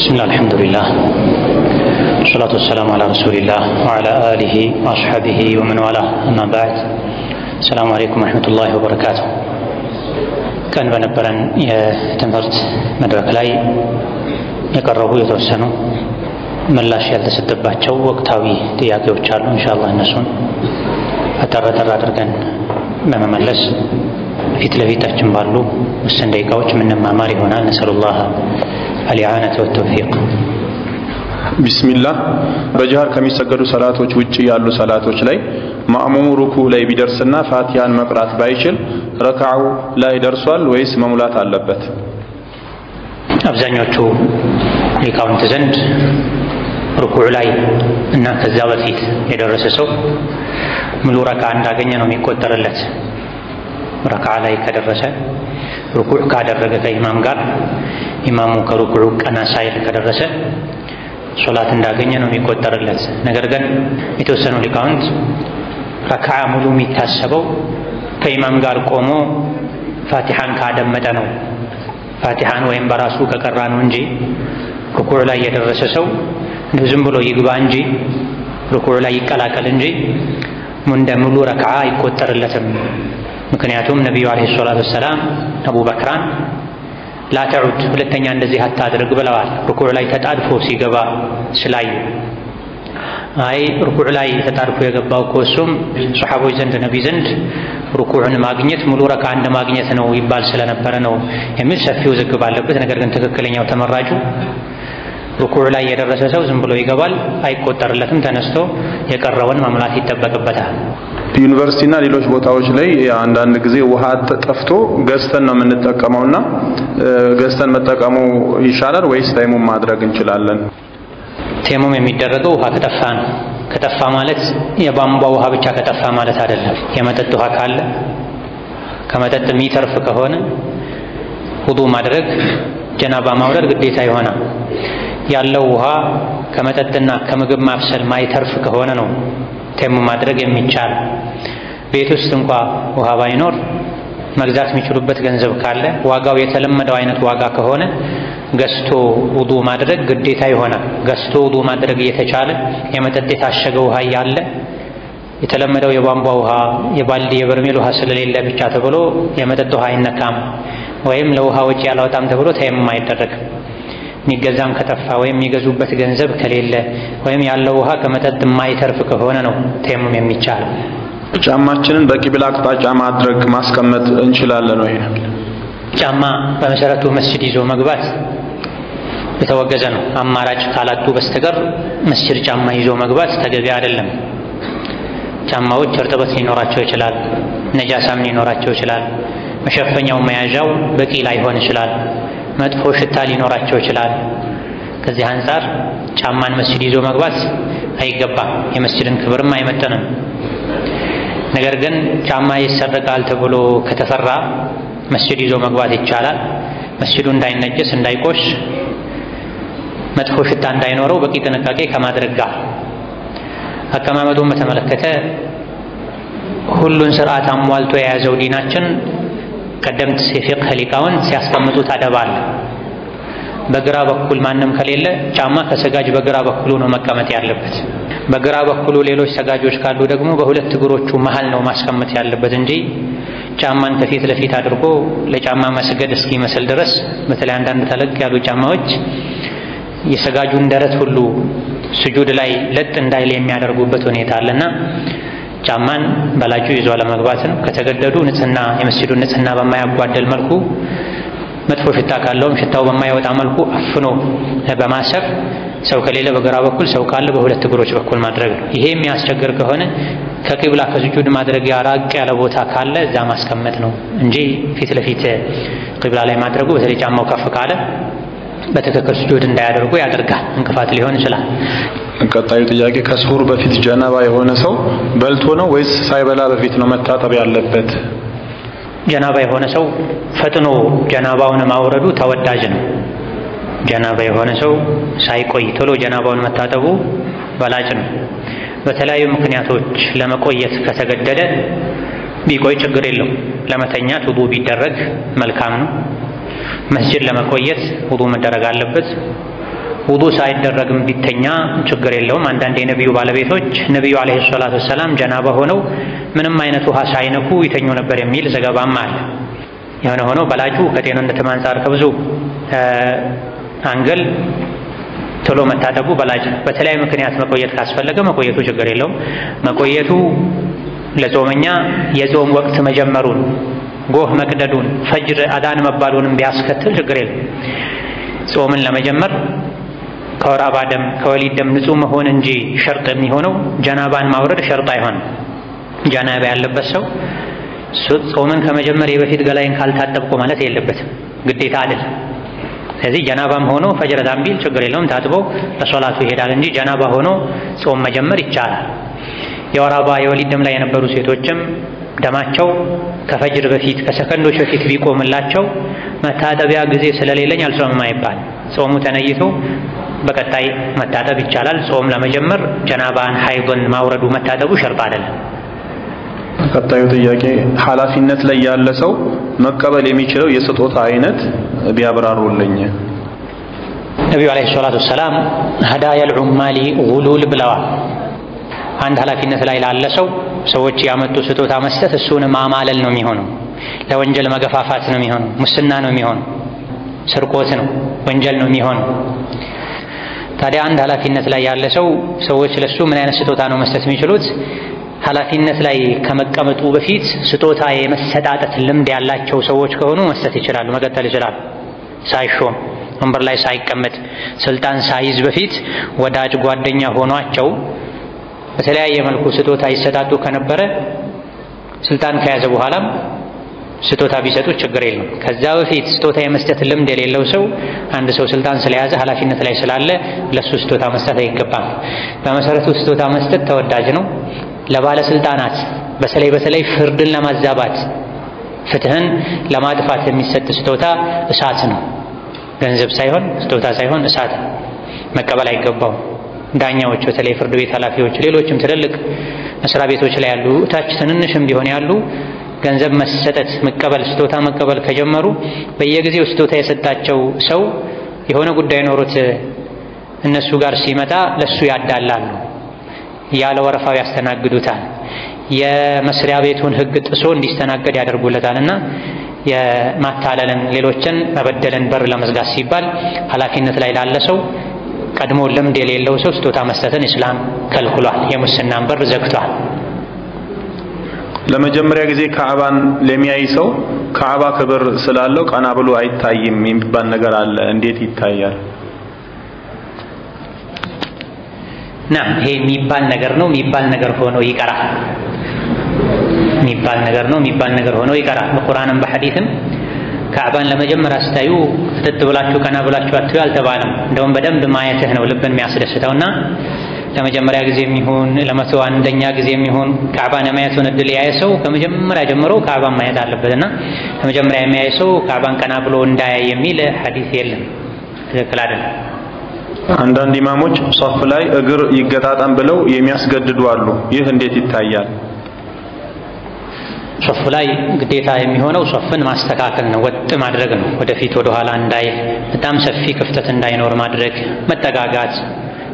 بسم الله الحمد لله والصلاة والسلام على رسول الله وعلى آله وأصحابه ومن والاه أما بعد السلام عليكم ورحمة الله وبركاته كان بنبرن يتمرت مدرك لاي يقربوا يتوسنوا من لا شيء يلتسدباتشو وقتاوي ጥያቄዎች አሉ ኢንሻአላህ እነሱን አጠራጠራ አድርገን ለመመለስ ፊት ለፊታችን ባሉ ውስን ደቂቃዎች ምንማማር ይሆናል። ነሰሉላህ الإعانة والتوفيق. بسم الله. በጃር ከሚሰገዱ ሰላቶች ውጪ ያሉ ሰላቶች ላይ ማእሙሙ ሩኩዕ ላይ ቢደርስና ፋቲሃን መቅራት ባይችል ረካዓው ላይ ደርሷል ወይስ መሙላት አለበት? አብዛኞቹ ሊቃውንት ዘንድ ሩኩዕ ላይ እና ከዛ በፊት የደረሰ ሰው ሙሉ ረካዓ እንዳገኘ ነው የሚቆጠርለት። ረካዓ ላይ ከደረሰ ሩኩዕ ካደረገ ከኢማም ጋር ኢማሙ ከሩኩዑ ቀና ሳይል ከደረሰ ሶላት እንዳገኘ ነው የሚቆጠርለት። ነገር ግን የተወሰኑ ሊቃውንት ረካዓ ሙሉ የሚታሰበው ከኢማም ጋር ቆሞ ፋቲሃን ካደመጠ ነው። ፋቲሃን ወይም በራሱ ከቀራ ነው እንጂ ሩኩዕ ላይ የደረሰ ሰው ዝም ብሎ ይግባ እንጂ ሩኩዕ ላይ ይቀላቀል እንጂ እንደ ሙሉ ረካዓ አይቆጠርለትም። ምክንያቱም ነብዩ አለይሂ ሰላቱ ወሰላም አቡበክራን ላ ተዑድ ሁለተኛ እንደዚህ አታድርግ ብለዋል። ሩኩዕ ላይ ተጣድፎ ሲገባ ስላዩ አይ ሩኩዕ ላይ ተጣድፎ የገባው እሱም ሱሐቦች ዘንድ ነቢ ዘንድ ሩኩዕን ማግኘት ሙሉ ረካዓ እንደማግኘት ነው ይባል ስለነበረ ነው የሚል ሰፊው ዝግብ አለበት። ነገር ግን ትክክለኛው ተመራጩ ሩኩዕ ላይ የደረሰ ሰው ዝም ብሎ ይገባል፣ አይቆጠርለትም። ተነስቶ የቀረውን መሙላት ይጠበቅበታል። ዩኒቨርሲቲና ሌሎች ቦታዎች ላይ አንዳንድ ጊዜ ውሃ ጠፍቶ ገዝተን ነው የምንጠቀመውና ገዝተን መጠቀሙ ይሻላል ወይስ ተይሙም ማድረግ እንችላለን? ተይሙም የሚደረገው ውሃ ከጠፋ ነው። ከጠፋ ማለት የቧንቧ ውሃ ብቻ ከጠፋ ማለት አይደለም። የመጠጥ ውሃ ካለ ከመጠጥ የሚተርፍ ከሆነ ውዱእ ማድረግ ጀናባ ማውረድ ግዴታ ይሆናል። ያለው ውሃ ከመጠጥና ከምግብ ማብሰል ማይተርፍ ከሆነ ነው ተይሙም ማድረግ የሚቻል። ቤት ውስጥ እንኳን ውሃ ባይኖር መግዛት የሚችሉበት ገንዘብ ካለ ዋጋው የተለመደው አይነት ዋጋ ከሆነ ገዝቶ ውዱእ ማድረግ ግዴታ ይሆናል። ገዝቶ ውዱእ ማድረግ እየተቻለ የመጠጥ የታሸገ ውሃ ያለ የተለመደው የቧንቧ ውሃ የባልዲ የበርሜል ውሃ ስለሌለ ብቻ ተብሎ የመጠጥ ውሃ አይነካም ወይም ለውሃ ወጪ ያላወጣም ተብሎ ተይሙም አይደረግም። የሚገዛም ከጠፋ ወይም የሚገዙበት ገንዘብ ከሌለ ወይም ያለው ውሃ ከመጠጥ የማይተርፍ ከሆነ ነው ተይሙም የሚቻለው። ጫማችንን በቂብላ አቅጣጫ ማድረግ ማስቀመጥ እንችላለን ወይ? ጫማ በመሰረቱ መስጂድ ይዞ መግባት የተወገዘ ነው። አማራጭ ካላጡ በስተቀር መስጂድ ጫማ ይዞ መግባት ተገቢ አይደለም። ጫማዎች እርጥበት ሊኖራቸው ይችላል፣ ነጃሳም ሊኖራቸው ይችላል፣ መሸፈኛው መያዣው በቂ ላይሆን ይችላል፣ መጥፎ ሽታ ሊኖራቸው ይችላል። ከዚህ አንፃር ጫማን መስጂድ ይዞ መግባት አይገባም፣ የመስጂድን ክብርም አይመጥንም። ነገር ግን ጫማ ይሰረቃል ተብሎ ከተፈራ መስጂድ ይዞ መግባት ይቻላል። መስጂዱ እንዳይነጀስ እንዳይቆሽ፣ መጥፎ ሽታ እንዳይኖረው በቂ ጥንቃቄ ከማድረግ ጋር አቀማመጡን በተመለከተ ሁሉን ስርዓት አሟልቶ የያዘው ዲናችን ቀደምት የፊቅህ ሊቃውንት ሲያስቀምጡት አደብ አለ። በግራ በኩል ማንም ከሌለ ጫማ ከሰጋጅ በግራ በኩሉ ነው መቀመጥ ያለበት። በግራ በኩሉ ሌሎች ሰጋጆች ካሉ ደግሞ በሁለት እግሮቹ መሃል ነው ማስቀመጥ ያለበት እንጂ ጫማን ከፊት ለፊት አድርጎ ለጫማ መስገድ እስኪመስል ድረስ በተለይ አንዳንድ ተለቅ ያሉ ጫማዎች የሰጋጁን ደረት ሁሉ ስጁድ ላይ ለጥ እንዳይል የሚያደርጉበት ሁኔታ አለና ጫማን በላጩ ይዞ ለመግባትን ከተገደዱ ንጽህና የመስጂዱን ንጽህና በማያጓደል መልኩ መጥፎ ሽታ ካለውም ሽታው በማይወጣ መልኩ አፍኖ በማሰር ሰው ከሌለ በግራ በኩል ሰው ካለ በሁለት እግሮች በኩል ማድረግ ነው። ይሄ የሚያስቸግር ከሆነ ከቂብላ ከስጁድ ማድረግ ራቅ ያለ ቦታ ካለ እዛ ማስቀመጥ ነው እንጂ ፊት ለፊት ቂብላ ላይ ማድረጉ በተለይ ጫማው ከፍ ካለ በትክክል ስጁድ እንዳያደርጉ ያደርጋል፣ እንቅፋት ሊሆን ይችላል። ቀጣዩ ጥያቄ ከሱሁር በፊት ጀናባ የሆነ ሰው በልቶ ነው ወይስ ሳይበላ በፊት ነው መታጠብ ያለበት? ጀናባ የሆነ ሰው ፈጥኖ ጀናባውን ማውረዱ ተወዳጅ ነው። ጀናባ የሆነ ሰው ሳይቆይ ቶሎ ጀናባውን መታጠቡ በላጭ ነው። በተለያዩ ምክንያቶች ለመቆየት ከተገደደ ቢቆይ ችግር የለው። ለመተኛት ውዱእ ቢደረግ መልካም ነው። መስጂድ ለመቆየት ውዱእ መደረግ አለበት። ውዱ ሳይደረግም ቢተኛ ችግር የለውም። አንዳንድ የነቢዩ ባለቤቶች ነቢዩ አለይሂ ሰላቱ ወሰላም ጀናባ ሆነው ምንም አይነት ውሃ ሳይነኩ ይተኙ ነበር የሚል ዘገባም አለ። የሆነ ሆኖ በላጩ ከጤንነትም አንፃር ከብዙ አንገል ቶሎ መታጠቡ በላጭ። በተለያየ ምክንያት መቆየት ካስፈለገ መቆየቱ ችግር የለውም። መቆየቱ ለጾመኛ የጾም ወቅት መጀመሩን፣ ጎህ መቅደዱን፣ ፈጅር አዳን መባሉንም ቢያስከትል ችግር የለም። ጾምን ለመጀመር ከወር አበባ ደም ከወሊድ ደም ንጹህ መሆን እንጂ ሸርጥ የሚሆነው ጀናባን ማውረድ ሸርጥ አይሆንም። ጀናባ ያለበት ሰው ጾምን ከመጀመሪያ በፊት ገላይን ካልታጠብኩ ማለት የለበትም፣ ግዴታ አይደለም። ስለዚህ ጀናባም ሆኖ ፈጅር አዳን ቢል ችግር የለውም፣ ታጥቦ ለሶላቱ ይሄዳል እንጂ ጀናባ ሆኖ ጾም መጀመር ይቻላል። የወር አበባ የወሊድ ደም ላይ የነበሩ ሴቶችም ደማቸው ከፈጅር በፊት ከሰከንዶች በፊት ቢቆምላቸው መታጠቢያ ጊዜ ስለሌለኝ አልጾምም አይባል። ጾሙ ተነይቶ በቀጣይ መታጠብ ይቻላል። ጾም ለመጀመር ጀናባን ሐይድን ማውረዱ መታጠቡ ሸርጥ አይደለም። ቀጣዩ ጥያቄ ኃላፊነት ላይ ያለ ሰው መቀበል የሚችለው የስጦታ አይነት ቢያብራሩልኝ። ነብዩ አለይሂ ሰላቱ ወሰላም ሀዳያል ዑማሊ ጉሉል ብለዋል። አንድ ኃላፊነት ላይ ላለ ሰው ሰዎች ያመጡ ስጦታ መስጠት እሱን ማማለል ነው የሚሆነው፣ ለወንጀል መገፋፋት ነው የሚሆነው፣ ሙስና ነው የሚሆነው፣ ስርቆት ነው፣ ወንጀል ነው የሚሆነው። ታዲያ አንድ ኃላፊነት ላይ ያለ ሰው ሰዎች ለሱ ምን አይነት ስጦታ ነው መስጠት የሚችሉት? ኃላፊነት ላይ ከመቀመጡ በፊት ስጦታ የመሰጣጠት ልምድ ያላቸው ሰዎች ከሆኑ መስጠት ይችላሉ፣ መቀጠል ይችላሉ። ሳይሾም ወንበር ላይ ሳይቀመጥ ስልጣን ሳይዝ በፊት ወዳጅ ጓደኛ ሆኗቸው በተለያየ መልኩ ስጦታ ይሰጣጡ ከነበረ ስልጣን ከያዘ በኋላም ስጦታ ቢሰጡ ችግር የለም። ከዛ በፊት ስጦታ የመስጠት ልምድ የሌለው ሰው አንድ ሰው ስልጣን ስለያዘ ኃላፊነት ላይ ስላለ ለሱ ስጦታ መስጠት አይገባም። በመሰረቱ ስጦታ መስጠት ተወዳጅ ነው። ለባለስልጣናት በተለይ ፍርድን ለማዛባት ፍትህን ለማጥፋት የሚሰጥ ስጦታ እሳት ነው። ገንዘብ ሳይሆን ስጦታ ሳይሆን እሳት መቀበል አይገባው። ዳኛዎች በተለይ ፍርድ ቤት ኃላፊዎች፣ ሌሎችም ትልልቅ መስሪያ ቤቶች ላይ ያሉ ታች ትንንሽም ቢሆን ያሉ ገንዘብ መሰጠት መቀበል ስጦታ መቀበል ከጀመሩ በየጊዜው ስጦታ የሰጣቸው ሰው የሆነ ጉዳይ ኖሮት እነሱ ጋር ሲመጣ ለሱ ያዳላሉ፣ ያለ ወረፋው ያስተናግዱታል፣ የመስሪያ ቤቱን ሕግ ጥሶ እንዲስተናገድ ያደርጉለታልና የማታለልን ሌሎችን መበደልን በር ለመዝጋት ሲባል ኃላፊነት ላይ ላለ ሰው ቀድሞ ልምድ የሌለው ሰው ስጦታ መስጠትን እስላም ከልክሏል፣ የሙስናን በር ዘግቷል። ለመጀመሪያ ጊዜ ካዕባን ለሚያይ ሰው ካዕባ ክብር ስላለው ቀና ብሎ አይታይም የሚባል ነገር አለ። እንዴት ይታያል? ይሄ የሚባል ነገር ነው፣ የሚባል ነገር ሆኖ ይቀራል። የሚባል ነገር ነው፣ የሚባል ነገር ሆኖ ይቀራል። በቁርአንም በሐዲስም ካዕባን ለመጀመሪያ ስታዩ ፍጥጥ ብላችሁ ቀና ብላችሁ አትዩ አልተባለም። እንደውም በደንብ ማየትህ ነው ልብን የሚያስደስተውና ለመጀመሪያ ጊዜ የሚሆን ለመቶ አንደኛ ጊዜ የሚሆን ካዕባን የማየቱን እድል ያየ ሰው ከመጀመሪያ ጀምሮ ካዕባን ማየት አለበትና ለመጀመሪያ የሚያይ ሰው ካዕባን ቀና ብሎ እንዳያይ የሚል ሐዲስ የለም። ትክክል አይደለም። አንዳንድ ኢማሞች ሶፍ ላይ እግር ይገጣጣም ብለው የሚያስገድዱ አሉ። ይህ እንዴት ይታያል? ሶፍ ላይ ግዴታ የሚሆነው ሶፍን ማስተካከል ነው፣ ወጥ ማድረግ ነው። ወደፊት ወደ ኋላ እንዳይል፣ በጣም ሰፊ ክፍተት እንዳይኖር ማድረግ፣ መጠጋጋት፣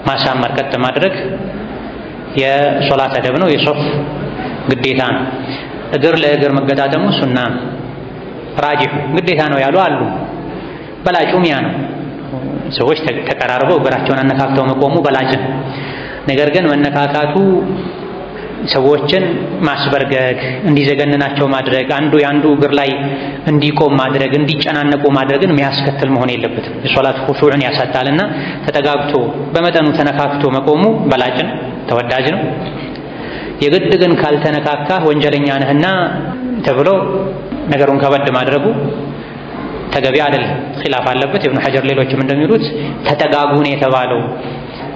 ማሳመር፣ ቀጥ ማድረግ የሶላት አደብ ነው። የሶፍ ግዴታ ነው። እግር ለእግር መገጣጠሙ ሱና ነው። ራጂሁ ግዴታ ነው ያሉ አሉ። በላጩም ያ ነው። ሰዎች ተቀራርበው እግራቸውን አነካክተው መቆሙ በላጭ ነው። ነገር ግን መነካካቱ ሰዎችን ማስበርገግ፣ እንዲዘገንናቸው ማድረግ፣ አንዱ ያንዱ እግር ላይ እንዲቆም ማድረግ፣ እንዲጨናነቁ ማድረግን የሚያስከትል መሆን የለበትም። የሶላት ኹሹዕን ያሳጣልና ተጠጋግቶ በመጠኑ ተነካክቶ መቆሙ በላጭን ተወዳጅ ነው። የግድ ግን ካልተነካካ ወንጀለኛ ነህና ተብሎ ነገሩን ከበድ ማድረጉ ተገቢ አይደለም። ኺላፍ አለበት። ኢብኑ ሐጀር ሌሎችም እንደሚሉት ተጠጋጉን የተባለው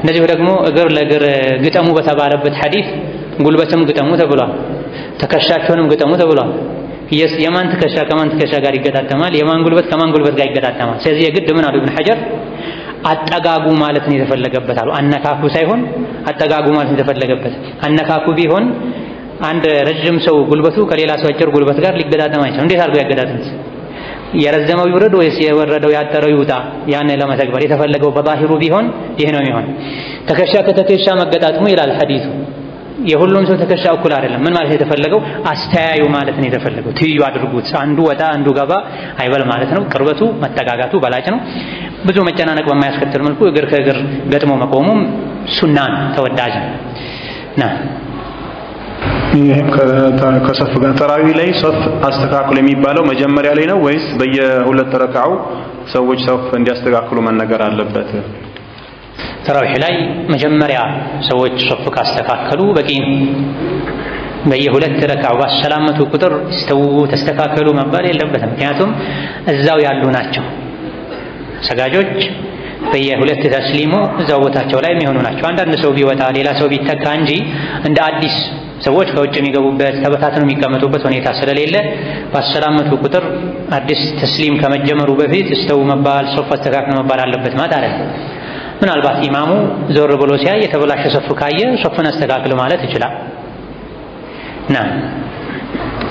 እንደዚሁ ደግሞ እግር ለእግር ግጠሙ በተባለበት ሐዲስ ጉልበትም ግጠሙ ተብሏል፣ ትከሻቸውንም ግጠሙ ተብሏል። የማን ትከሻ ከማን ትከሻ ጋር ይገጣጠማል? የማን ጉልበት ከማን ጉልበት ጋር ይገጣጠማል? ስለዚህ የግድ ምን አሉ ኢብኑ ሐጀር አጠጋጉ ማለት ነው የተፈለገበት አሉ። አነካኩ ሳይሆን አጠጋጉ ማለት ነው የተፈለገበት። አነካኩ ቢሆን አንድ ረጅም ሰው ጉልበቱ ከሌላ ሰው አጭር ጉልበት ጋር ሊገጣጠም አይችልም። እንዴት አድርጎ ያገጣጥምት? የረዘመው ይውረድ ወይስ የወረደው ያጠረው ይውጣ? ያን ለመተግበር የተፈለገው በዛሂሩ ቢሆን ይሄ ነው የሚሆን። ትከሻ ከተከሻ መገጣጥሙ ይላል ሐዲሱ። የሁሉም ሰው ትከሻ እኩል አይደለም። ምን ማለት የተፈለገው? አስተያዩ ማለት ነው የተፈለገው። ትይዩ አድርጉት፣ አንዱ ወጣ አንዱ ገባ አይበል ማለት ነው። ቅርበቱ መጠጋጋቱ በላጭ ነው። ብዙ መጨናነቅ በማያስከትል መልኩ እግር ከእግር ገጥሞ መቆሙም ሱናን ተወዳጅ ነው። ይሄም ከሰፍ ጋር ተራዊ ላይ ሰፍ አስተካክሉ የሚባለው መጀመሪያ ላይ ነው ወይስ በየሁለት ረካዓው ሰዎች ሰፍ እንዲያስተካክሉ መነገር አለበት? ተራዊህ ላይ መጀመሪያ ሰዎች ሰፍ ካስተካከሉ በቂ ነው። በየሁለት ረካዓው ባሰላመቱ ቁጥር ስተው ተስተካከሉ መባል የለበትም። ምክንያቱም እዛው ያሉ ናቸው ሰጋጆች። በየሁለት ተስሊሙ እዛው ቦታቸው ላይ የሚሆኑ ናቸው። አንዳንድ ሰው ቢወጣ ሌላ ሰው ቢተካ እንጂ እንደ አዲስ ሰዎች ከውጭ የሚገቡበት ተበታትነው የሚቀመጡበት ሁኔታ ስለሌለ ባሰላመቱ ቁጥር አዲስ ተስሊም ከመጀመሩ በፊት እስተው መባል ሶፍ አስተካክሉ መባል አለበት ማለት አይደለም። ምናልባት ኢማሙ ዞር ብሎ ሲያይ የተበላሸ ሶፍ ካየ ሶፍን አስተካክሉ ማለት ይችላል።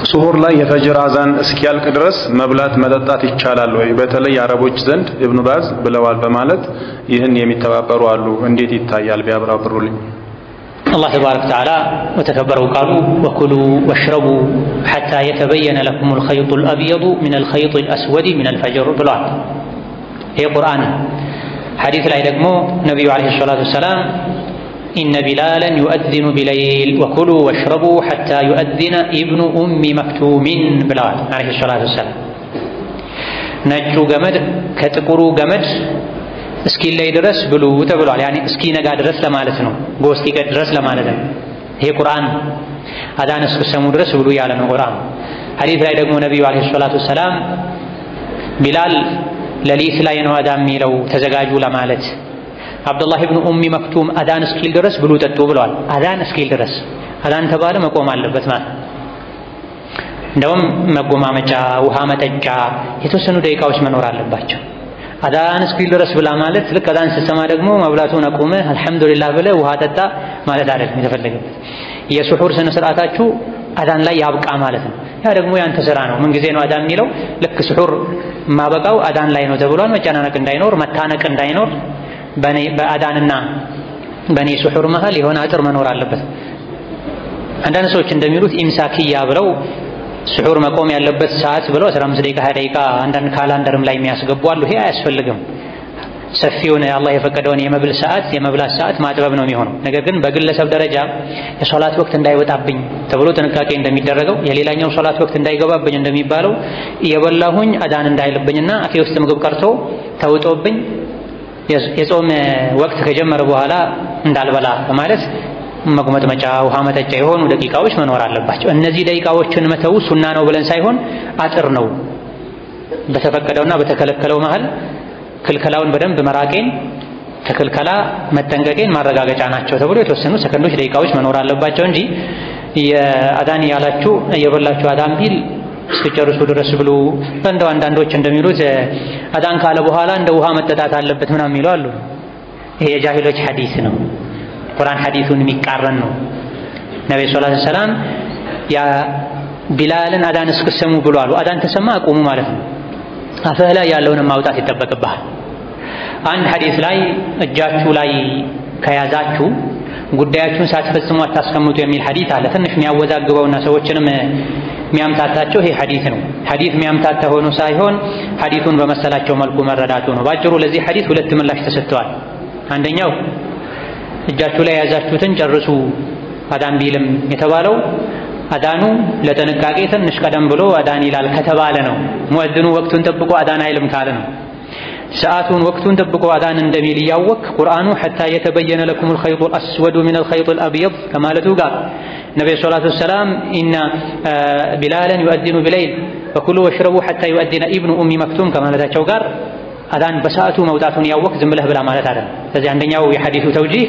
ሱሁር ላይ የፈጅር አዛን እስኪያልቅ ድረስ መብላት መጠጣት ይቻላል ወይ? በተለይ አረቦች ዘንድ ኢብኑ ባዝ ብለዋል በማለት ይህን የሚተባበሩ አሉ። እንዴት ይታያል? ቢያብራሩልኝ። አላህ ተባረከ ወተዓላ ወተከበረው ቃሉ ወኩሉ ወሽረቡ ሐታ የተበየነ ለኩሙል ኸይጡል አብየዱ ሚነል ኸይጢል አስወዲ ሚነል ፈጅር ብለዋል። ይሄ ቁርአን። ሐዲስ ላይ ደግሞ ነቢዩ ዓለይሂ ሰላቱ ወሰላም ኢነ ቢላለን ዩአዚኑ ቢለይል ወኩሉ ወሽረቡ ሐታ ዩአዚነ ኢብኑ ኡሚ መክቱሚን ብለዋል ዓለይሂ ሰላቱ ወሰላም። ነጩ ገመድ ከጥቁሩ ገመድ እስኪለይ ድረስ ብሉ ተብሏል። ያኔ እስኪነጋ ድረስ ለማለት ነው። ጎህ እስኪቀድ ድረስ ለማለት ነው። ይሄ ቁርአን አዛን እስኪሰሙ ድረስ ብሉ ያለ ነው ቁርአን። ሐዲስ ላይ ደግሞ ነቢዩ ዓለይሂ ሰላቱ ወሰላም ቢላል ለሊት ላይ ነው አዛን የሚለው ተዘጋጁ ለማለት። አብዱላህ ኢብኑ ኡሚ መክቱም አዛን እስኪል ድረስ ብሉ ጠጡ ብለዋል። አዛን እስኪል ድረስ አዛን ተባለ መቆም አለበት ማለት። እንደውም መጎማመጫ፣ ውሃ መጠጫ የተወሰኑ ደቂቃዎች መኖር አለባቸው። አዛን እስኪል ድረስ ብላ ማለት ልክ አዛን ስትሰማ ደግሞ መብላቱን አቁመህ አልሐምዱሊላህ ብለህ ውሃ ጠጣ ማለት አይደለም የተፈለገበት። የሱሑር ስነ ስርዓታችሁ አዛን ላይ ያብቃ ማለት ነው። ያ ደግሞ ያንተ ስራ ነው። ምን ጊዜ ነው አዛን የሚለው? ልክ ሱሑር ማበቃው አዛን ላይ ነው ተብሏል። መጨናነቅ እንዳይኖር፣ መታነቅ እንዳይኖር በአዳንና በኔ ሱሑር መሃል የሆነ አጥር መኖር አለበት። አንዳንድ ሰዎች እንደሚሉት ኢምሳኪያ ብለው ሱሑር መቆም ያለበት ሰዓት ብለው 15 ደቂቃ 20 ደቂቃ አንዳንድ ካላንደርም ላይ የሚያስገቡ አሉ። ይሄ አያስፈልግም። ሰፊውን አላህ የፈቀደውን የመብላት ሰዓት ማጥበብ ነው የሚሆነው። ነገር ግን በግለሰብ ደረጃ የሶላት ወቅት እንዳይወጣብኝ ተብሎ ጥንቃቄ እንደሚደረገው የሌላኛው ሶላት ወቅት እንዳይገባብኝ እንደሚባለው እየበላሁኝ አዳን እንዳይልብኝና አፌ ውስጥ ምግብ ቀርቶ ተውጦብኝ የጾም ወቅት ከጀመረ በኋላ እንዳልበላ በማለት መጉመጥመጫ፣ ውሃ መጠጫ የሆኑ ደቂቃዎች መኖር አለባቸው። እነዚህ ደቂቃዎችን መተው ሱና ነው ብለን ሳይሆን አጥር ነው። በተፈቀደውና በተከለከለው መሃል ክልከላውን በደንብ መራቄን ከክልከላ መጠንቀቄን ማረጋገጫ ናቸው ተብሎ የተወሰኑ ሰከንዶች፣ ደቂቃዎች መኖር አለባቸው እንጂ የአዳን ያላችሁ እየበላችሁ አዳን ቢል እስከጨርሱ ድረስ ብሉ። እንደው አንዳንዶች እንደሚሉት አዳን ካለ በኋላ እንደ ውሃ መጠጣት አለበት ምናምን የሚሉ አሉ። ይሄ የጃሂሎች ሐዲስ ነው። ቁርአን ሐዲሱን የሚቃረን ነው። ነብዩ ሰለላሁ ዐለይሂ ወሰለም ያ ቢላልን አዳን እስክሰሙ ብሎ አሉ። አዳን ተሰማ አቁሙ ማለት ነው። አፍህ ላይ ያለውን ማውጣት ይጠበቅብሃል። አንድ ሐዲስ ላይ እጃችሁ ላይ ከያዛችሁ ጉዳያችሁን ሳትፈጽሙ አታስቀምጡ የሚል ሐዲስ አለ። ትንሽ የሚያወዛግበውና ሰዎችንም የሚያምታታቸው ይሄ ሐዲስ ነው። ሐዲስ የሚያምታታ ሆኖ ሳይሆን ሐዲሱን በመሰላቸው መልኩ መረዳቱ ነው። ባጭሩ ለዚህ ሐዲስ ሁለት ምላሽ ተሰጥቷል። አንደኛው እጃችሁ ላይ የያዛችሁትን ጨርሱ አዳን ቢልም የተባለው አዳኑ ለጥንቃቄ ትንሽ ቀደም ብሎ አዳን ይላል ከተባለ ነው። ሙእዚኑ ወቅቱን ጠብቆ አዳን አይልም ካለ ነው። ሰዓቱን ወቅቱን ጠብቆ አዳን እንደሚል እያወቅ ቁርአኑ ሐታ የተበየነ ለኩሙል ኸይጡል አስወዱ ሚነል ኸይጢል አብየድ ከማለቱ ጋር ነብዩ ሰለላሁ ዐለይሂ ወሰለም ኢነ ቢላለን ዩአዚኑ ቢለይል ወኩሉ ወሽረቡ ሐታ ዩአዚነ ኢብኑ ኡሚ መክቱም ከማለታቸው ጋር አዳን በሰዓቱ መውጣቱን ያወቅ ዝም ብለህ ብላ ማለት አይደለም። ስለዚህ አንደኛው የሐዲሱ ተውጂህ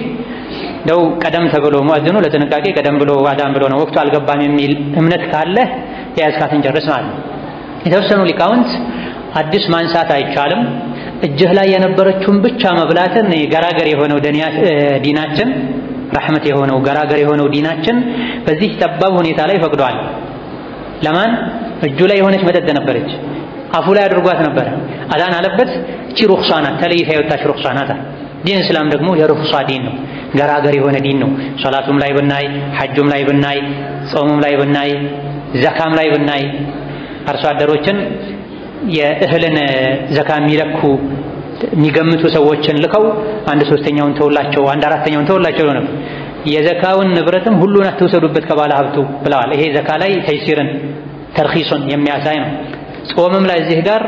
ደው ቀደም ተብሎ ሙእዚኑ ለጥንቃቄ ቀደም ብሎ አዳን ብሎ ነው ወቅቱ አልገባም የሚል እምነት ካለ የያዝካትን ጨርስ ማለት ነው። የተወሰኑ ሊቃውንት አዲስ ማንሳት አይቻልም፣ እጅህ ላይ የነበረችውን ብቻ መብላትን ገራገር የሆነው ዲናችን ረሕመት የሆነው ገራገር የሆነው ዲናችን በዚህ ጠባብ ሁኔታ ላይ ፈቅዷል። ለማን እጁ ላይ የሆነች መጠጥ ነበረች፣ አፉ ላይ አድርጓት ነበር። አዛን አለበት። እቺ ሩኽሳ ናት፣ ተለይታ የወጣች ሩኽሳ ናት። ዲን እስላም ደግሞ የሩኽሳ ዲን ነው፣ ገራገር የሆነ ዲን ነው። ሶላቱም ላይ ብናይ፣ ሐጁም ላይ ብናይ፣ ጾሙም ላይ ብናይ፣ ዘካም ላይ ብናይ አርሶ አደሮችን የእህልን ዘካ የሚለኩ የሚገምቱ ሰዎችን ልከው 1/3ኛውን ተውላቸው 1/4ኛውን ተውላቸው ነው። የዘካውን ንብረትም ሁሉን አትወሰዱበት ከባለ ሀብቱ ብለዋል። ይሄ ዘካ ላይ ተይሲርን ተርኺሱን የሚያሳይ ነው። ጾምም ላይ እዚህ ጋር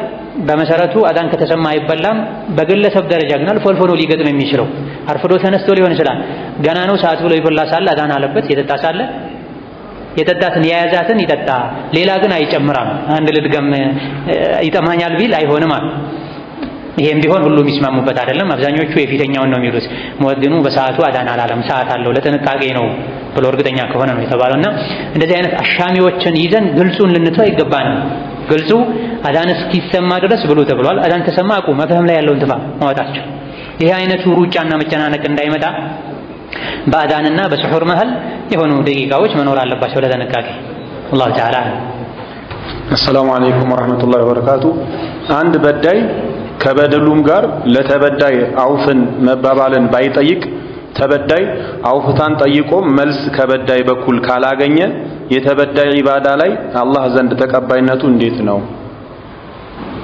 በመሰረቱ አዛን ከተሰማ አይበላም። በግለሰብ ደረጃ ግን አልፎ አልፎ ነው ሊገጥም የሚችለው። አርፍዶ ተነስቶ ሊሆን ይችላል። ገና ነው ሰዓት ብሎ ይበላ ሳለ አዛን አለበት። የጠጣ ሳለ የጠጣትን የያዛትን ይጠጣ፣ ሌላ ግን አይጨምራም። አንድ ልድገም ይጠማኛል ቢል አይሆንም። ይሄም ቢሆን ሁሉም ይስማሙበት አይደለም። አብዛኞቹ የፊተኛውን ነው የሚሉት። ሙአዚኑ በሰዓቱ አዛን አላለም፣ ሰዓት አለው ለጥንቃቄ ነው ብሎ እርግጠኛ ከሆነ ነው የተባለውና እንደዚህ አይነት አሻሚዎችን ይዘን ግልጹን ልንተው አይገባንም። ግልጹ አዛን እስኪሰማ ድረስ ብሎ ተብሏል። አዛን ተሰማ አቁም፣ መፍህም ላይ ያለውን ትፋ ማውጣቸው። ይሄ አይነቱ ሩጫና መጨናነቅ እንዳይመጣ በአዛንና በስሑር መሃል የሆኑ ደቂቃዎች መኖር አለባቸው ለጥንቃቄ። አላሁ ተዓላ። አሰላሙ አለይኩም ወራህመቱላሂ ወበረካቱ። አንድ በዳይ ከበደሉም ጋር ለተበዳይ አውፍን መባባልን ባይጠይቅ ተበዳይ አውፍታን ጠይቆ መልስ ከበዳይ በኩል ካላገኘ የተበዳይ ኢባዳ ላይ አላህ ዘንድ ተቀባይነቱ እንዴት ነው?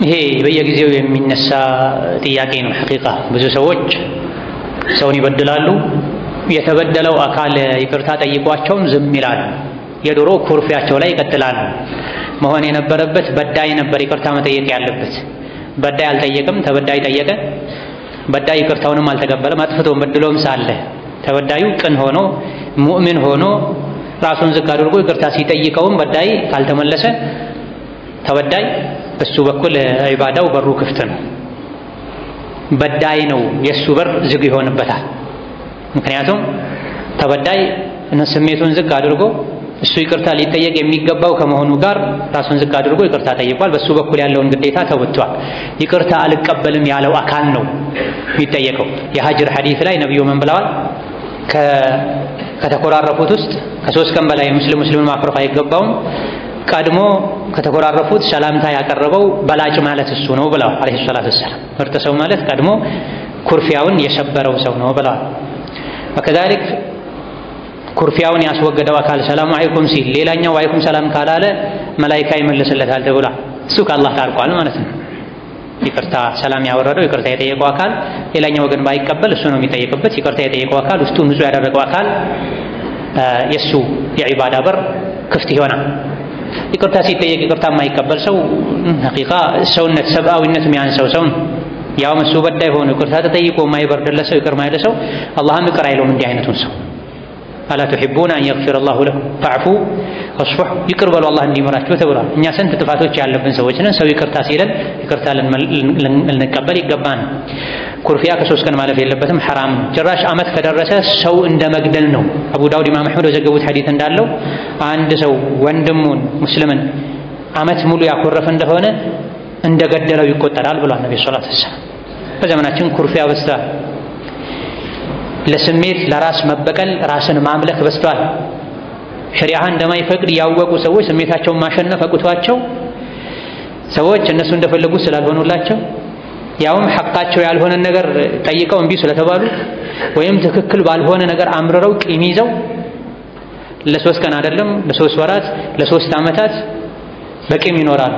ይሄ በየጊዜው የሚነሳ ጥያቄ ነው። ሐቂቃ ብዙ ሰዎች ሰውን ይበድላሉ። የተበደለው አካል ይቅርታ ጠይቋቸውም ዝም ይላሉ። የድሮ ኩርፊያቸው ላይ ይቀጥላሉ። መሆን የነበረበት በዳይ ነበር ይቅርታ መጠየቅ ያለበት። በዳይ አልጠየቅም፣ ተበዳይ ጠየቀ። በዳይ ይቅርታውንም አልተቀበለም። አጥፍቶም በድሎም ሳለ ተበዳዩ ቅን ሆኖ ሙእሚን ሆኖ ራሱን ዝቅ አድርጎ ይቅርታ ሲጠይቀውም በዳይ ካልተመለሰ ተበዳይ በሱ በኩል ኢባዳው በሩ ክፍት ነው። በዳይ ነው የሱ በር ዝግ ይሆንበታል። ምክንያቱም ተበዳይ ስሜቱን ዝቅ አድርጎ እሱ ይቅርታ ሊጠየቅ የሚገባው ከመሆኑ ጋር ራሱን ዝቅ አድርጎ ይቅርታ ጠይቋል። በሱ በኩል ያለውን ግዴታ ተወጥቷል። ይቅርታ አልቀበልም ያለው አካል ነው የሚጠየቀው። የሀጅር ሐዲስ ላይ ነብዩ ምን ብለዋል? ከተኮራረፉት ውስጥ ከ3 ቀን በላይ ሙስሊምን ማክረፍ አይገባውም። ቀድሞ ከተኮራረፉት ሰላምታ ያቀረበው በላጭ ማለት እሱ ነው ብለዋል አለይሂ ሰላቱ ወሰላም። ምርጥ ሰው ማለት ቀድሞ ኩርፊያውን የሰበረው ሰው ነው ብለዋል። ወከዛሊክ ኩርፊያውን ያስወገደው አካል ሰላም አለይኩም ሲል ሌላኛው ወአለይኩም ሰላም ካላለ መላኢካ ይመልስለታል ተብሏል። እሱ ከአላህ ታርቋል ማለት ነው። ይቅርታ ሰላም ያወረደው ይቅርታ የጠየቀው አካል ሌላኛው ወገን ባይቀበል እሱ ነው የሚጠየቅበት። ይቅርታ የጠየቀው አካል ውስጡ ንጹህ ያደረገው አካል የሱ የዒባዳ በር ክፍት ይሆናል። ይቅርታ ሲጠየቅ ይቅርታ የማይቀበል ሰው ሐቂቃ ሰውነት ሰብአዊነት የሚያንሰው ሰው ያውም እሱ በዳይ ሆኖ ይቅርታ ተጠይቆ የማይበርድለት ሰው ይቅር ማይለ ሰው አላህም ይቅር አይለውም እንዲህ አይነቱን ሰው። አላ ተሕቡና አን የግፊረ አላሁ ለኩም ፈዕፉ ወስፉሕ ይቅር በሉ አላህ እንዲምራችሁ ተብሏል። እኛ ስንት ጥፋቶች ያለብን ሰዎች ነን። ሰው ይቅርታ ሲለን ይቅርታ ልንቀበል ይገባን። ኩርፊያ ከ3 ቀን ማለፍ የለበትም፣ ሐራም። ጭራሽ ዓመት ከደረሰ ሰው እንደ መግደል ነው። አቡ ዳውድ ኢማም አሕመድ የዘገቡት ሐዲስ እንዳለው አንድ ሰው ወንድሙን ሙስሊምን ዓመት ሙሉ ያኮረፈ እንደሆነ እንደገደለው ይቆጠራል ብሏል ነብዩ ሰለላሁ ዐለይሂ ወሰለም። በዘመናችን ኩርፊያ በዝቷል። ለስሜት ለራስ መበቀል ራስን ማምለክ በዝቷል። ሸሪዓ እንደማይፈቅድ ያወቁ ሰዎች ስሜታቸውን ማሸነፍ አቅቷቸው ሰዎች እነሱ እንደፈለጉ ስላልሆኑላቸው ያውም ሐቃቸው ያልሆነ ነገር ጠይቀው እምቢ ስለተባሉ ወይም ትክክል ባልሆነ ነገር አምርረው ቂም ይዘው ለ3 ቀን አይደለም ለ3 ወራት ለ3 ዓመታት በቂም ይኖራሉ፣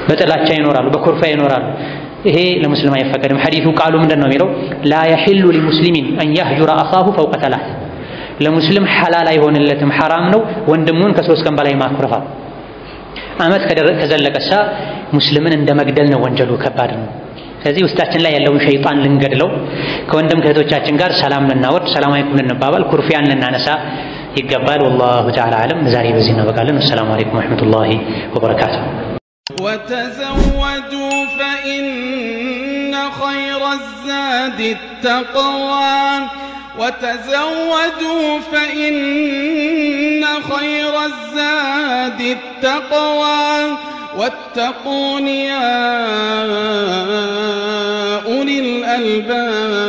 በጥላቻ ይኖራሉ፣ በኩርፊያ ይኖራሉ። ይሄ ለሙስሊም አይፈቀድም። ሐዲሱ ቃሉ ምንድነው የሚለው? ላ የሒሉ ሊሙስሊሚን አን የህጁረ አኻሁ ፈውቀ 3 ለሙስሊም ሐላል አይሆንለትም፣ ሐራም ነው ወንድሙን ከ3 ቀን በላይ ማኩረፋ። ዓመት ከዘለቀሳ ሙስሊምን እንደ መግደል ነው፣ ወንጀሉ ከባድ ነው። ስለዚህ ውስጣችን ላይ ያለውን ሸይጣን ልንገድለው፣ ከወንድም ከእህቶቻችን ጋር ሰላም ልናወርድ፣ ሰላም አለይኩም ልንባባል፣ ኩርፊያን ልናነሳ ይገባል። ወላሁ ተዓላ አዕለም። ዛሬ በዚህ እናበቃለን። ወሰላሙ አለይኩም ወረሕመቱላሂ ወበረካቱሁ። وتزودوا فإن خير الزاد التقوى وتزودوا فإن خير الزاد التقوى واتقون يا أولي الألباب.